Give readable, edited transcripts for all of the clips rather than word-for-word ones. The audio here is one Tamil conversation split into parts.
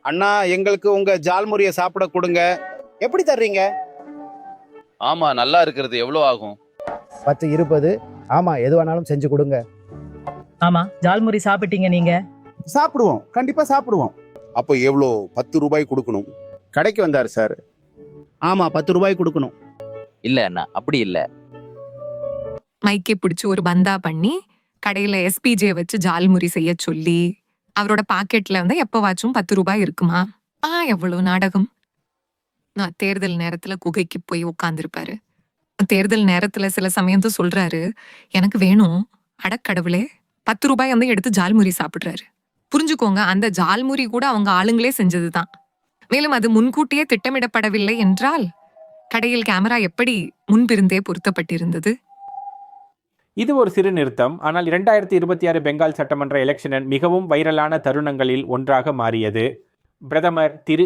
அண்ணா எங்களுக்கு உங்க ஜால்முறியை சாப்பிட கொடுங்க. எப்படி தர்றீங்க? ஆமா, நல்லா இருக்கிறது எவ்வளவு ஆகும்? 10 20. ஆமா, எது வேணாலும் செஞ்சு கொடுங்க. ஆமா, ஜால்முரி சாப்பிட்டீங்க நீங்க? சாப்பிடுவோம், கண்டிப்பா சாப்பிடுவோம். அப்போ எவ்வளோ? 10 ரூபாய் கொடுக்கணும். கடைக்கு வந்தாரு சார். ஆமா, 10 ரூபாய் கொடுக்கணும். இல்ல அண்ணா, அப்படி இல்ல. மைக்கை பிடிச்சு ஒரு பந்தா பண்ணி கடையில எஸ்பிஜே வச்சு ஜால்முரி செய்ய சொல்லி அவரோட பாக்கெட்ல வந்து எப்பவாச்சும் 10 ரூபாய் இருக்குமா? எவ்வளவு நாடகம். நான் தேர்தல் நேரத்துல குகைக்கு போய் உட்கார்ந்துருப்பாரு. தேர்தல் நேரத்துல சில சமயம் சொல்றாரு, எனக்கு வேணும், அடக்கடவுளே 10 ரூபாய் வந்து எடுத்து ஜால்முரி சாப்பிடுறாரு. புரிஞ்சுக்கோங்க, அந்த ஜால்முரி கூட அவங்க ஆளுங்களே செஞ்சதுதான். மேலும் அது முன்கூட்டியே திட்டமிடப்படவில்லை என்றால் கடையில் கேமரா எப்படி முன்பிருந்தே பொருத்தப்பட்டிருந்தது? இது ஒரு சிறு நிறுத்தம். ஆனால் 2026 பெங்கால் சட்டமன்ற எலெக்ஷன் மிகவும் வைரலான தருணங்களில் ஒன்றாக மாறியது. பிரதமர் திரு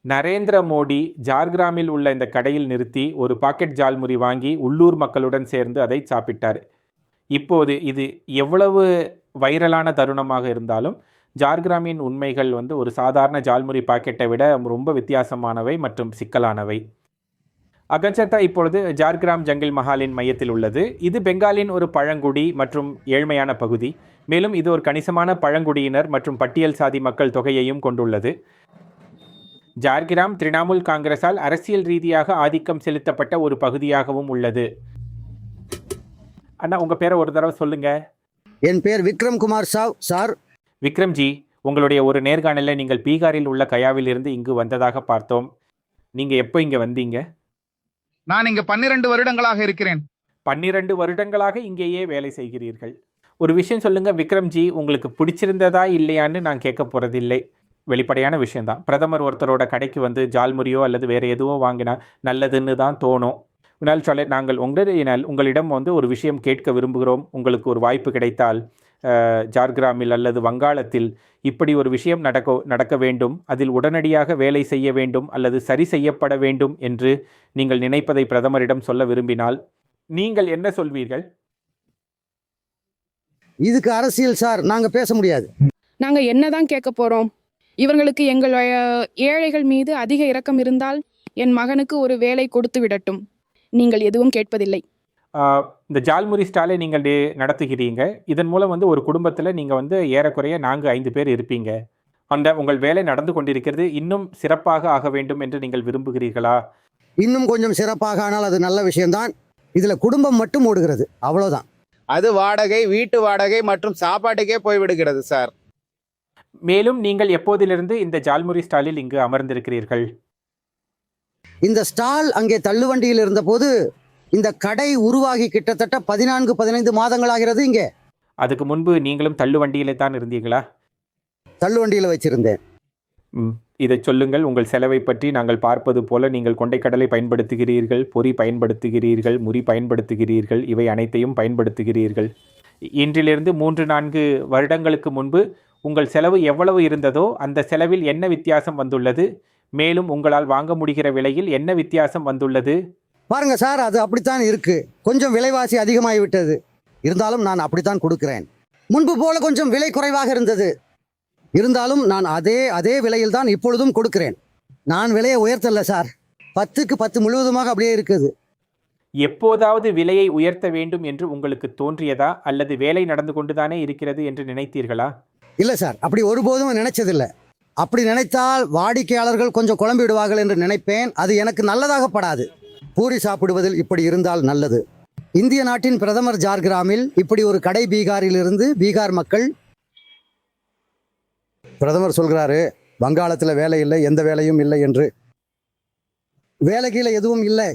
நரேந்திர மோடி ஜார்கிராமில் உள்ள இந்த கடையில் நிறுத்தி ஒரு பாக்கெட் ஜால்முரி வாங்கி உள்ளூர் மக்களுடன் சேர்ந்து அதை சாப்பிட்டார். இப்போது இது எவ்வளவு வைரலான தருணமாக இருந்தாலும் ஜார்கிராமின் உண்மைகள் வந்து ஒரு சாதாரண ஜால்முரி பாக்கெட்டை விட ரொம்ப வித்தியாசமானவை மற்றும் சிக்கலானவை. அகன்சட்டா இப்பொழுது ஜார்கிராம் ஜங்கிள் மஹாலின் மையத்தில் உள்ளது. இது பெங்காலின் ஒரு பழங்குடி மற்றும் ஏழ்மையான பகுதி. மேலும் இது ஒரு கணிசமான பழங்குடியினர் மற்றும் பட்டியல் சாதி மக்கள் தொகையையும் கொண்டுள்ளது. ஜார்கிராம் திரிணாமுல் காங்கிரஸால் அரசியல் ரீதியாக ஆதிக்கம் செலுத்தப்பட்ட ஒரு பகுதியாகவும் உள்ளது. அண்ணா, உங்கள் பேரை ஒரு தடவை சொல்லுங்க. என் பேர் விக்ரம் குமார் சாவ் சார். விக்ரம்ஜி, உங்களுடைய ஒரு நேர்காணலில் நீங்கள் பீகாரில் உள்ள கயாவில் இருந்து இங்கு வந்ததாக பார்த்தோம். நீங்கள் எப்போ இங்கே வந்தீங்க? நான் இங்க 12 வருடங்களாக இருக்கிறேன். 12 வருடங்களாக இங்கேயே வேலை செய்கிறீர்கள். ஒரு விஷயம் சொல்லுங்கள் விக்ரம்ஜி, உங்களுக்கு பிடிச்சிருந்ததா இல்லையான்னு நான் கேட்க போகிறதில்லை. வெளிப்படையான விஷயந்தான். பிரதமர் ஒருத்தரோட கடைக்கு வந்து ஜால்முரியோ அல்லது வேறு எதுவோ வாங்கினா நல்லதுன்னு தான் தோணும். உன்னால் சொல்ல நாங்கள் உங்களிடம் வந்து ஒரு விஷயம் கேட்க விரும்புகிறோம். உங்களுக்கு ஒரு வாய்ப்பு கிடைத்தால் ஜார்கிராமில் அல்லது வங்காளத்தில் இப்படி ஒரு விஷயம் நடக்க வேண்டும், அதில் உடனடியாக வேலை செய்ய வேண்டும் அல்லது சரி செய்யப்பட வேண்டும் என்று நீங்கள் நினைப்பதை பிரதமரிடம் சொல்ல விரும்பினால் நீங்கள் என்ன சொல்வீர்கள்? இதுக்கு அரசியல் சார், நாங்க பேச முடியாது. நாங்க என்னதான் கேட்க போறோம்? இவர்களுக்கு எங்கள் ஏழைகள் மீது அதிக இரக்கம் இருந்தால் என் மகனுக்கு ஒரு வேலை கொடுத்து விடட்டும். நீங்கள் எதுவும் கேட்பதில்லை. இந்த ஜால்முரி ஸ்டாலை நீங்கள் நடத்துகிறீங்க. இதன் மூலம் வந்து ஒரு குடும்பத்தில் நீங்கள் வந்து ஏறக்குறைய 4-5 பேர் இருப்பீங்க. அந்த உங்கள் வேலை நடந்து கொண்டிருக்கிறது இன்னும் சிறப்பாக ஆக வேண்டும் என்று நீங்கள் விரும்புகிறீர்களா? இன்னும் கொஞ்சம் சிறப்பாக ஆனால் அது நல்ல விஷயம்தான். இதுல குடும்பம் மட்டும் ஓடுகிறது, அவ்வளவுதான். அது வாடகை, வீட்டு வாடகை மற்றும் சாப்பாட்டுக்கே போய் விடுகிறது சார். மேலும் நீங்கள் எப்போதிலிருந்து இந்த ஜால்முரி ஸ்டாலில் இங்கு அமர்ந்திருக்கிறீர்கள்? இந்த ஸ்டால் அங்கே தள்ளுவண்டியில் இருந்தபோது இந்த கடை உருவாகி கிட்டத்தட்ட 14-15 மாதங்களாகிறது. இங்கே அதுக்கு முன்பு நீங்களும் தள்ளுவண்டியிலே தான் இருந்தீங்களா? தள்ளுவண்டியில் வச்சிருந்தேன். இதை சொல்லுங்கள். உங்கள் செலவை பற்றி நாங்கள் பார்ப்பது போல நீங்கள் கொண்டைக்கடலை பயன்படுத்துகிறீர்கள், பொரி பயன்படுத்துகிறீர்கள், முறி பயன்படுத்துகிறீர்கள், இவை அனைத்தையும் பயன்படுத்துகிறீர்கள். இன்றிலிருந்து 3-4 வருடங்களுக்கு முன்பு உங்கள் செலவு எவ்வளவு இருந்ததோ அந்த செலவில் என்ன வித்தியாசம் வந்துள்ளது? மேலும் உங்களால் வாங்க முடிகிற விலையில் என்ன வித்தியாசம் வந்துள்ளது? பாருங்க சார், அது அப்படித்தான் இருக்கு. கொஞ்சம் விலைவாசி அதிகமாகிவிட்டது. இருந்தாலும் நான் அப்படித்தான் கொடுக்கிறேன். முன்பு போல கொஞ்சம் விலை குறைவாக இருந்தது. இருந்தாலும் நான் அதே விலையில் தான் இப்பொழுதும் கொடுக்கிறேன். நான் விலையை உயர்த்தல சார். 10க்கு 10 முழுவதுமாக அப்படியே இருக்குது. எப்போதாவது விலையை உயர்த்த வேண்டும் என்று உங்களுக்கு தோன்றியதா அல்லது வேலை நடந்து கொண்டுதானே இருக்கிறது என்று நினைத்தீர்களா? இல்லை சார், அப்படி ஒருபோதும் நினைச்சதில்லை. அப்படி நினைத்தால் வாடிக்கையாளர்கள் கொஞ்சம் குழம்பி விடுவார்கள் என்று நினைப்பேன். அது எனக்கு நல்லதாகப்படாது. பூரி சாப்பிடுவதில் இப்படி இருந்தால் நல்லது. இந்திய நாட்டின் பிரதமர் ஜார்கிராமில் இப்படி ஒரு கடை பீகாரிலிருந்து பீகார் மக்கள். பிரதமர் சொல்கிறாரு வங்காளத்தில் வேலை இல்லை, எந்த வேலையும் இல்லை என்று. வேலை கீழே எதுவும் இல்லை.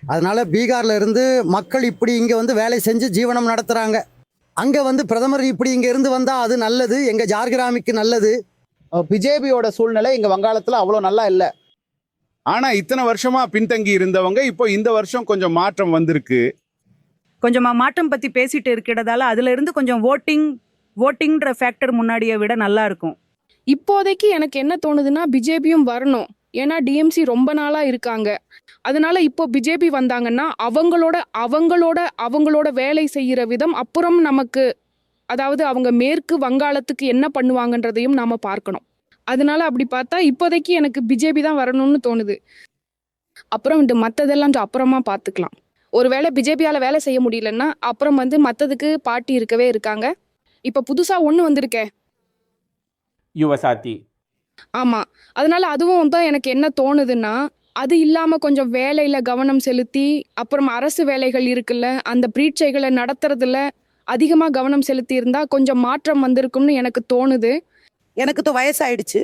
அதனால பீகார்ல இருந்து மக்கள் இப்படி இங்க வந்து வேலை செஞ்சு ஜீவனம் நடத்துறாங்க. அங்க வந்து பிரதமர் இப்படி இங்க இருந்து வந்தா அது நல்லது, எங்க ஜார்கிராமிக்கு நல்லது. பிஜேபியோட சூழ்நிலை இங்க வங்காளத்துல அவ்வளோ நல்லா இல்லை. ஆனா இத்தனை வருஷமா பின்தங்கி இருந்தவங்க இப்போ இந்த வருஷம் கொஞ்சம் மாற்றம் வந்திருக்கு. கொஞ்சமா மாற்றம் பத்தி பேசிட்டு இருக்கிறதால அதுல இருந்து கொஞ்சம் ஓட்டிங்ன்ற ஃபேக்டர் முன்னாடியை விட நல்லா இருக்கும். இப்போதைக்கு எனக்கு என்ன தோணுதுன்னா பிஜேபியும் வரணும். ஏன்னா டிஎம்சி ரொம்ப நாளா இருக்காங்க. அதனால இப்போ பிஜேபி வந்தாங்கன்னா அவங்களோட வேலை செய்யற விதம் அப்புறம் நமக்கு, அதாவது அவங்க மேற்கு வங்காளத்துக்கு என்ன பண்ணுவாங்கன்றதையும் நாம பார்க்கணும். அதனால அப்படி பார்த்தா இப்போதைக்கு எனக்கு பிஜேபி தான் வரணும்னு தோணுது. அப்புறம் மற்றதெல்லாம் அப்புறமா பார்த்துக்கலாம். ஒருவேளை பிஜேபியால் வேலை செய்ய முடியலன்னா அப்புறம் மற்றதுக்கு பார்ட்டி இருக்கவே இருக்காங்க. இப்போ புதுசாக ஒன்று வந்திருக்கே. யுவசாத்தி. ஆமாம், அதனால அதுவும் தான் எனக்கு என்ன தோணுதுன்னா, அது இல்லாமல் கொஞ்சம் வேலையில் கவனம் செலுத்தி அப்புறம் அரசு வேலைகள் இருக்குல்ல, அந்த பரீட்சைகளை நடத்துறதுல அதிகமாக கவனம் செலுத்தி இருந்தால் கொஞ்சம் மாற்றம் வந்திருக்கும்னு எனக்கு தோணுது. எனக்கு வயசாயிடுச்சு.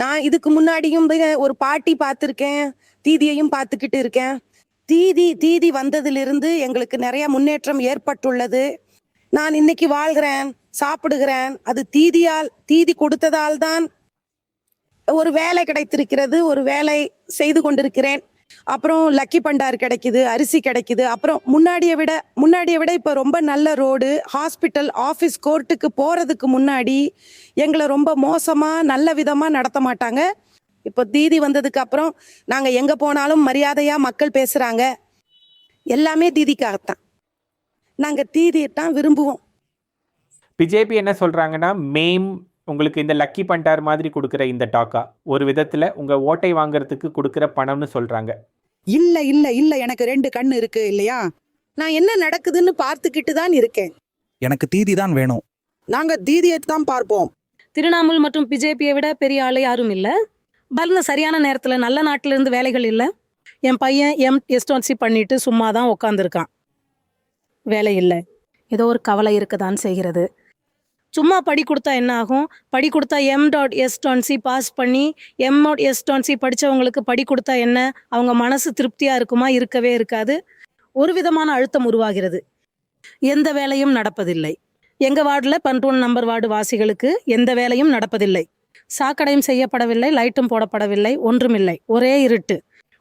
நான் இதுக்கு முன்னாடியும் ஒரு பாட்டி பார்த்துருக்கேன், தீதியையும் பார்த்துக்கிட்டு இருக்கேன். தீதி வந்ததிலிருந்து எங்களுக்கு நிறைய முன்னேற்றம் ஏற்பட்டுள்ளது. நான் இன்னைக்கு வாழ்கிறேன், சாப்பிடுகிறேன். அது தீதி கொடுத்ததால் தான் ஒரு வேலை கிடைத்திருக்கிறது, ஒரு வேலை செய்து கொண்டிருக்கிறேன். அப்புறம் லக்கி பண்டார் கிடைக்குது, அரிசி கிடைக்குது. அப்புறம் முன்னாடியை விட இப்போ ரொம்ப நல்ல ரோடு, ஹாஸ்பிட்டல், ஆஃபீஸ், கோர்ட்டுக்கு போகிறதுக்கு முன்னாடி எங்களை ரொம்ப மோசமாக நல்ல விதமாக நடத்த மாட்டாங்க. இப்போ தீதி வந்ததுக்கு அப்புறம் நாங்கள் எங்கே போனாலும் மரியாதையாக மக்கள் பேசுகிறாங்க. எல்லாமே தீதிக்காகத்தான். நாங்கள் தீதியை தான் விரும்புவோம். பிஜேபி என்ன சொல்கிறாங்கன்னா, மேம் உங்களுக்கு இந்த லக்கி பண்டார் மாதிரி கொடுக்குற இந்த டாக்கா ஒரு விதத்தில் உங்கள் ஓட்டை வாங்குறதுக்கு கொடுக்குற பணம்னு சொல்கிறாங்க. இல்லை எனக்கு 2 கண்ணு இருக்கு இல்லையா? நான் என்ன நடக்குதுன்னு பார்த்துக்கிட்டு தான் இருக்கேன். எனக்கு தீதி தான் வேணும். நாங்கள் தீதியை தான் பார்ப்போம். திரிணாமுல் மற்றும் பிஜேபியை விட பெரிய ஆள் யாரும் இல்லை. பலன சரியான நேரத்தில் நல்ல நாட்டில இருந்து வேலைகள் இல்லை. என் பையன் எஸ்டான்சி பண்ணிட்டு சும்மா தான் உட்காந்துருக்கான். வேலை இல்லை. ஏதோ ஒரு கவலை இருக்க தான் செய்கிறது. சும்மா படி கொடுத்தா என்ன ஆகும்? படி கொடுத்தா M.S.C பாஸ் பண்ணி M.S.C படித்தவங்களுக்கு படி கொடுத்தா என்ன? அவங்க மனசு திருப்தியாக இருக்குமா? இருக்கவே இருக்காது. ஒரு விதமான அழுத்தம் உருவாகிறது. எந்த வேலையும் நடப்பதில்லை. எங்கள் வார்டில் 11 நம்பர் வார்டு வாசிகளுக்கு எந்த வேலையும் நடப்பதில்லை. சாக்கடையும் செய்யப்படவில்லை, லைட்டும் போடப்படவில்லை, ஒன்றுமில்லை, ஒரே இருட்டு.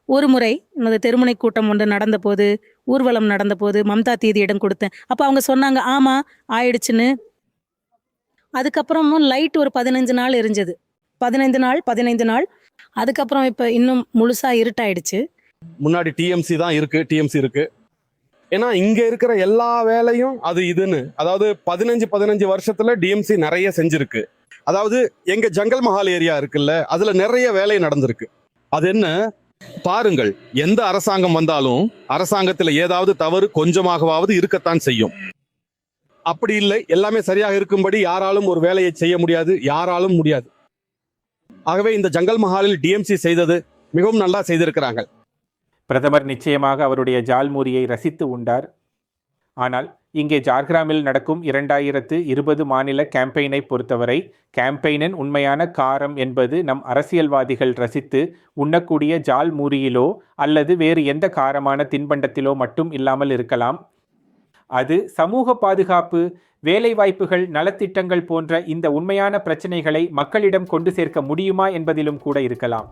ஒரு முறை எனது தெருமுனை கூட்டம் ஒன்று நடந்தபோது, ஊர்வலம் நடந்தபோது மம்தா தீதியிடம் கொடுத்தேன். அப்போ அவங்க சொன்னாங்க ஆமாம் ஆயிடுச்சுன்னு. அதுக்கப்புறமும் லைட் ஒரு 15 நாள் எரிஞ்சது. 15 நாள். அதுக்கப்புறம் இப்போ இன்னும் முழுசாக இருட்டாயிடுச்சு. முன்னாடி டிஎம்சி தான் இருக்கு, டிஎம்சி இருக்கு. ஏன்னா இங்க இருக்கிற எல்லா வேலையும் அது இதுன்னு, அதாவது 15 வருஷத்துல டிஎம்சி நிறைய செஞ்சிருக்கு. அதாவது எங்க ஜங்கல் மஹால் ஏரியா இருக்குல்ல, அதுல நிறைய வேலை நடந்திருக்கு. அது என்ன பாருங்கள், எந்த அரசாங்கம் வந்தாலும் அரசாங்கத்துல ஏதாவது தவறு கொஞ்சமாகவாவது இருக்கத்தான் செய்யும். அப்படி இல்லை, எல்லாமே சரியாக இருக்கும்படி யாராலும் ஒரு வேலையை செய்ய முடியாது, யாராலும் முடியாது. ஆகவே இந்த ஜங்கல் மஹாலில் டிஎம்சி செய்தது மிகவும் நல்லா செய்திருக்கிறாங்க. பிரதமர் நிச்சயமாக அவருடைய ஜால்முரியை ரசித்து உண்டார். ஆனால் இங்கே ஜார்கிராமில் நடக்கும் 2020 மாநில கேம்பெயினை பொறுத்தவரை கேம்பெயினின் உண்மையான காரம் என்பது நம் அரசியல்வாதிகள் ரசித்து உண்ணக்கூடிய ஜால்முரியிலோ அல்லது வேறு எந்த காரமான தின்பண்டத்திலோ மட்டும் இல்லாமல் இருக்கலாம். அது சமூக பாதுகாப்பு, வேலைவாய்ப்புகள், நலத்திட்டங்கள் போன்ற இந்த உண்மையான பிரச்சனைகளை மக்களிடம் கொண்டு சேர்க்க முடியுமா என்பதிலும் கூட இருக்கலாம்.